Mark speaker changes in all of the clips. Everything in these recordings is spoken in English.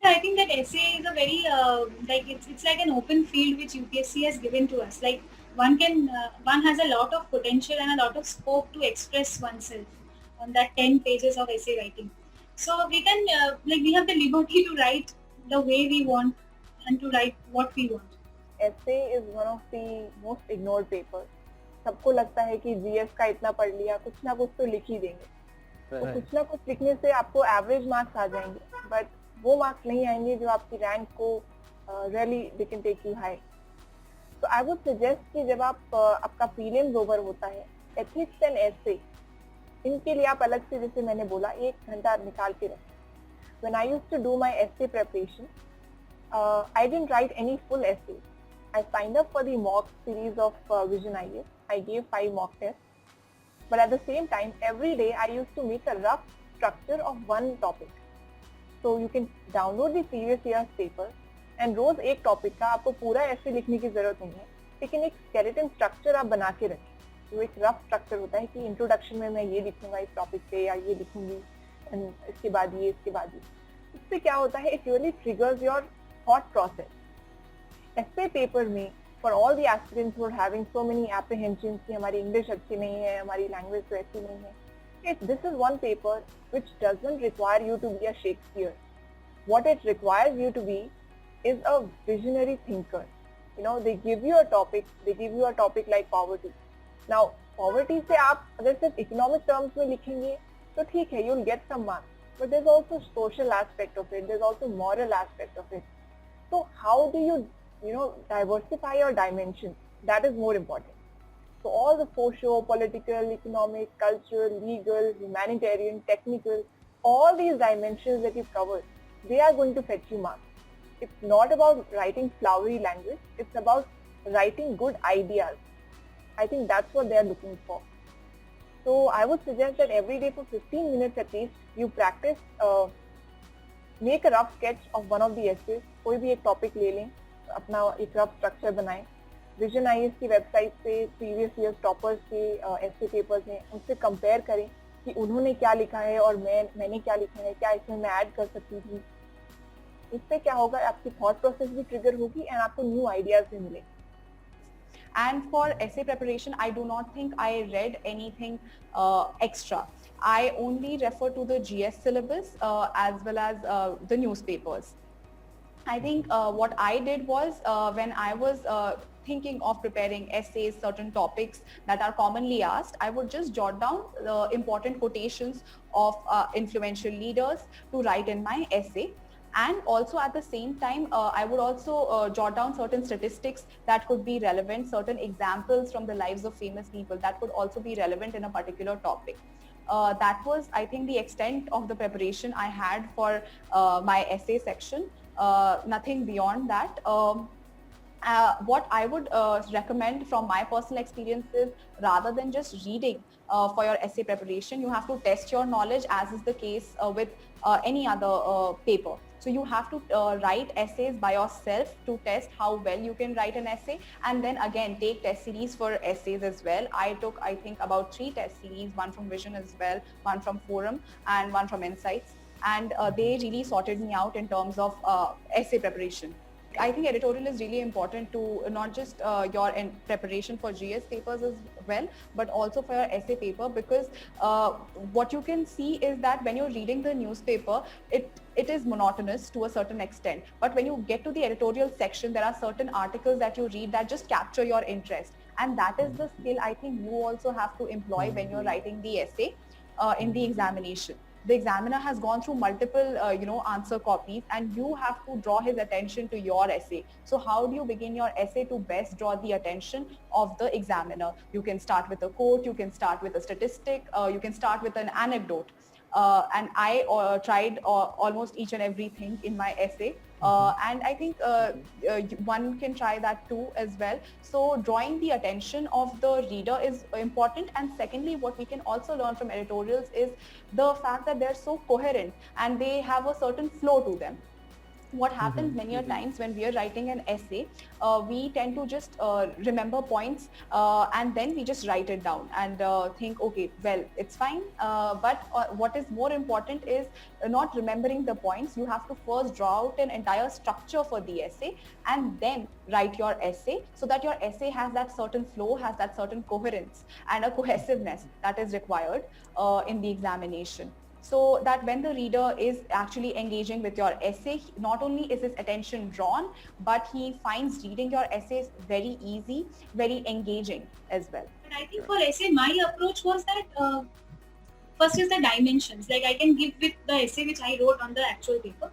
Speaker 1: Yeah, I think that essay is a very like it's like an open field which UPSC has given to us. Like one has a lot of potential and a lot of scope to express oneself on that 10 pages of essay writing. So we can like we have the liberty to write the way we want and to write what we want.
Speaker 2: Essay is one of the most ignored paper. सबको लगता है कि GS का इतना पढ़ लिया, कुछ ना कुछ तो लिख ही देंगे. तो कुछ ना कुछ लिखने से आपको एवरेज मार्क्स आ जाएंगे, बट वो मार्क्स नहीं आएंगे जो आपकी रैंक को really they can take you high. तो आई वुड सजेस्ट कि जब आप आपका प्रीलिम्स ओवर होता है, एथिक्स एंड एसे इनके लिए आप अलग से, जैसे मैंने बोला, 1 घंटा निकाल के रखें. When I used to do my essay preparation, I didn't write any full essays. I signed up for the mock series of Vision IAS. I gave 5 mock tests. But at the same time, every day I used to make a rough structure of one topic. So you can download the previous year's paper and रोज एक topic का, आपको पूरा ऐसे लिखने की जरूरत नहीं है, लेकिन एक skeleton structure आप बना के रखें. जो एक रफ स्ट्रक्चर होता है कि इंट्रोडक्शन में मैं ये लिखूंगा इस टॉपिक पे, या ये लिखूंगी इसके बाद ये, इसके बाद ये. इससे क्या होता है, it really triggers your thought process. essay paper में for all the aspirants who are having so many apprehensions कि हमारी English अच्छी नहीं है, हमारी language तो ऐसी नहीं है, this is one paper which doesn't require you to be a Shakespeare. What it requires you to be is a visionary thinker. You know, they give you a topic like poverty. Now poverty से आप अगर सिर्फ economic terms में लिखेंगे तो ठीक है, you'll get some marks, but there's also social aspect of it, there's also moral aspect of it. So how do you diversify your dimensions? That is more important. So all the socio, political, economic, cultural, legal, humanitarian, technical, all these dimensions that you've covered, they are going to fetch you marks. It's not about writing flowery language. It's about writing good ideas. I think that's what they're looking for. So I would suggest that every day for 15 minutes at least, you practice make a rough sketch of one of the essays. कोई भी एक topic ले लें, अपना एक rough structure बनाएं. Vision IAS की website पे प्रीवियस ईयर टॉपर्स के एसे पेपर्स हैं, उनसे कंपेयर करें कि उन्होंने क्या लिखा है और मैंने क्या लिखा है, क्या इसमें मैं ऐड कर सकती थी. इससे क्या होगा, आपकी थॉट प्रोसेस भी ट्रिगर होगी एंड आपको न्यू आइडियाज भी मिलेंगे.
Speaker 3: And for essay preparation, I do not think I read anything extra. I only refer to the GS syllabus as well as the newspapers. I think what I did was when I was thinking of preparing essays, certain topics that are commonly asked, I would just jot down the important quotations of influential leaders to write in my essay. And also at the same time, I would also jot down certain statistics that could be relevant, certain examples from the lives of famous people that could also be relevant in a particular topic. That was, I think, the extent of the preparation I had for my essay section. Nothing beyond that. What I would recommend from my personal experiences, rather than just reading for your essay preparation, you have to test your knowledge, as is the case with any other paper. So you have to write essays by yourself to test how well you can write an essay, and then again take test series for essays as well. I took, I think, about 3 test series, one from Vision as well, one from Forum, and one from Insights. And they really sorted me out in terms of essay preparation. I think editorial is really important to not just your preparation for GS papers as well, but also for your essay paper, because what you can see is that when you're reading the newspaper, it is monotonous to a certain extent. But when you get to the editorial section, there are certain articles that you read that just capture your interest. And that is the skill I think you also have to employ when you're writing the essay in the examination. The examiner has gone through multiple answer copies, and you have to draw his attention to your essay. So how do you begin your essay to best draw the attention of the examiner? You can start with a quote, you can start with a statistic, you can start with an anecdote. And I tried almost each and everything in my essay. And I think one can try that too as well. So drawing the attention of the reader is important. And secondly, what we can also learn from editorials is the fact that they're so coherent and they have a certain flow to them. what happens many a times when we are writing an essay, we tend to just remember points and then we just write it down and think, okay, well, it's fine. But what is more important is not remembering the points. You have to first draw out an entire structure for the essay and then write your essay, so that your essay has that certain flow, has that certain coherence and a cohesiveness that is required in the examination. So that when the reader is actually engaging with your essay, not only is his attention drawn, but he finds reading your essays very easy, very engaging as well.
Speaker 1: But I think for essay, my approach was that first is the dimensions. Like I can give with the essay which I wrote on the actual paper.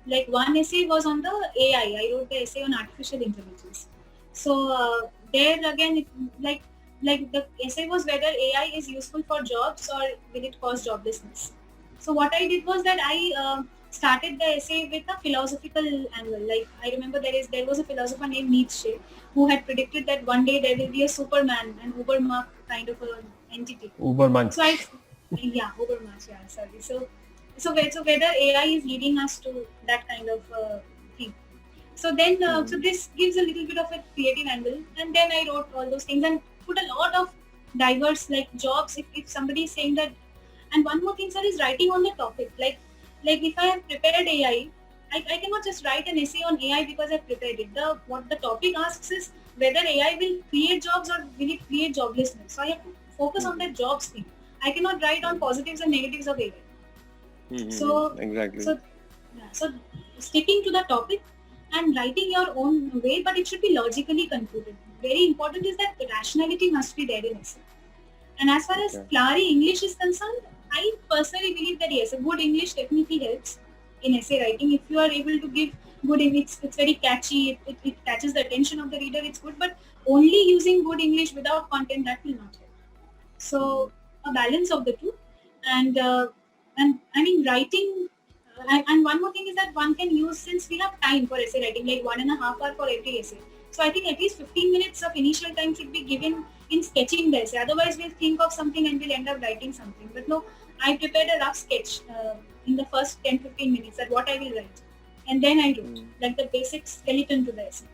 Speaker 1: Like one essay was on the AI. I wrote the essay on artificial intelligence. So there again, like the essay was whether AI is useful for jobs or will it cause joblessness. So what I did was that I started the essay with a philosophical angle. Like I remember there was a philosopher named Nietzsche who had predicted that one day there will be a Superman, an Ubermark kind of an entity.
Speaker 4: Uberman.
Speaker 1: So Ubermark. Yeah, sorry. So whether AI is leading us to that kind of thing. So then, so this gives a little bit of a creative angle, and then I wrote all those things and put a lot of diverse like jobs. If somebody is saying that, and one more thing, sir, is writing on the topic. Like if I have prepared AI, I cannot just write an essay on AI because I prepared it. What the topic asks is whether AI will create jobs or will it create joblessness. So I have to focus on that jobs thing. I cannot write on positives and negatives of AI. So
Speaker 4: Exactly.
Speaker 1: so sticking to the topic and writing your own way, but it should be logically concluded. Very important is that the rationality must be there in essay. And as far as
Speaker 4: Okay.
Speaker 1: flowery English is concerned, I personally believe that yes, a good English definitely helps in essay writing. If you are able to give good English, it's very catchy, it catches the attention of the reader, it's good, but only using good English without content, that will not help. So a balance of the two, and I mean writing, and one more thing is that one can use, since we have time for essay writing, like 1.5 hours for every essay. So I think at least 15 minutes of initial time should be given in sketching the essay. Otherwise, we'll think of something and we'll end up writing something. But no, I prepared a rough sketch in the first 10-15 minutes that what I will write, and then I wrote like the basic skeleton to the essay.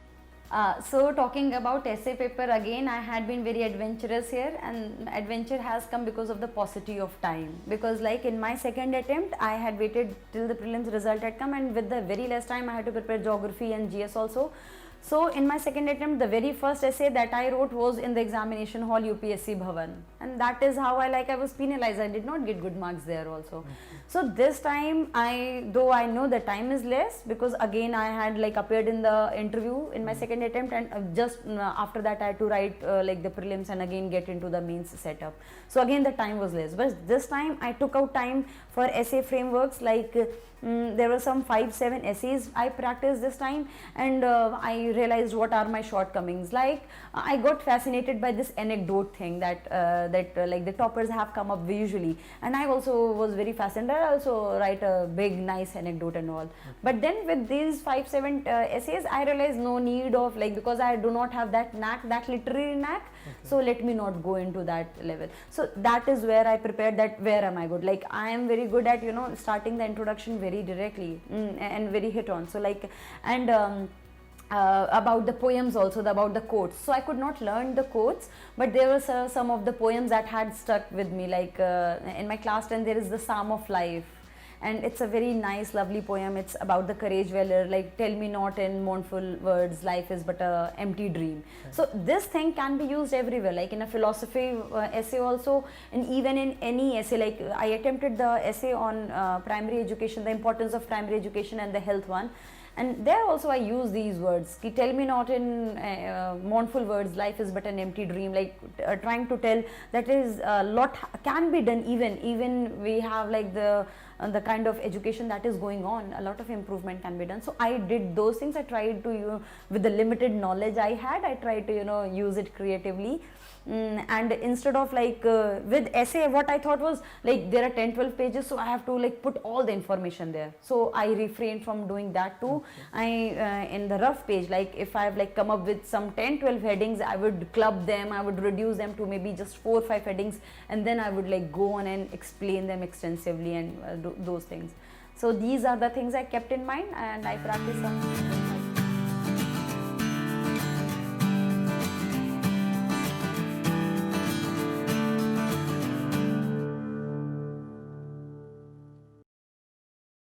Speaker 5: So talking about essay paper again, I had been very adventurous here, and adventure has come because of the paucity of time. Because like in my second attempt, I had waited till the prelims result had come, and with the very less time, I had to prepare geography and GS also. So in my second attempt, the very first essay that I wrote was in the examination hall UPSC Bhavan, and that is how I was penalized. I did not get good marks there also. So this time, though I know the time is less, because again I had like appeared in the interview in my second attempt, and just after that I had to write like the prelims and again get into the mains setup. So again the time was less, but this time I took out time for essay frameworks. Like there were some 5-7 essays I practiced this time, and I realized what are my shortcomings. Like I got fascinated by this anecdote thing that like the toppers have come up visually, and I also was very fascinated. I also write a big nice anecdote and all. But then with these 5-7 essays, I realized no need of, like, because I do not have that knack, that literary knack. So let me not go into that level. So that is where I prepared that where am I good. Like I am very good at starting the introduction very directly and very hit on. So like, and about the poems also, about the quotes. So I could not learn the quotes, but there were some of the poems that had stuck with me. Like in my class 10 there is the Psalm of Life, and it's a very nice lovely poem. It's about the courage dweller, like tell me not in mournful words, life is but a empty dream. So this thing can be used everywhere, like in a philosophy essay also, and even in any essay. Like I attempted the essay on primary education, the importance of primary education and the health one, and there also I use these words, ki tell me not in mournful words, life is but an empty dream. Like trying to tell that is a lot can be done. Even we have like the kind of education that is going on, a lot of improvement can be done. So I did those things. I tried to with the limited knowledge I had, I tried to use it creatively. And instead of like with essay, what I thought was like there are 10-12 pages, so I have to like put all the information there. So I refrained from doing that too. I in the rough page, like if I have like come up with some 10-12 headings, I would club them, I would reduce them to maybe just 4 or 5 headings, and then I would like go on and explain them extensively and do those things. So these are the things I kept in mind and I practice on.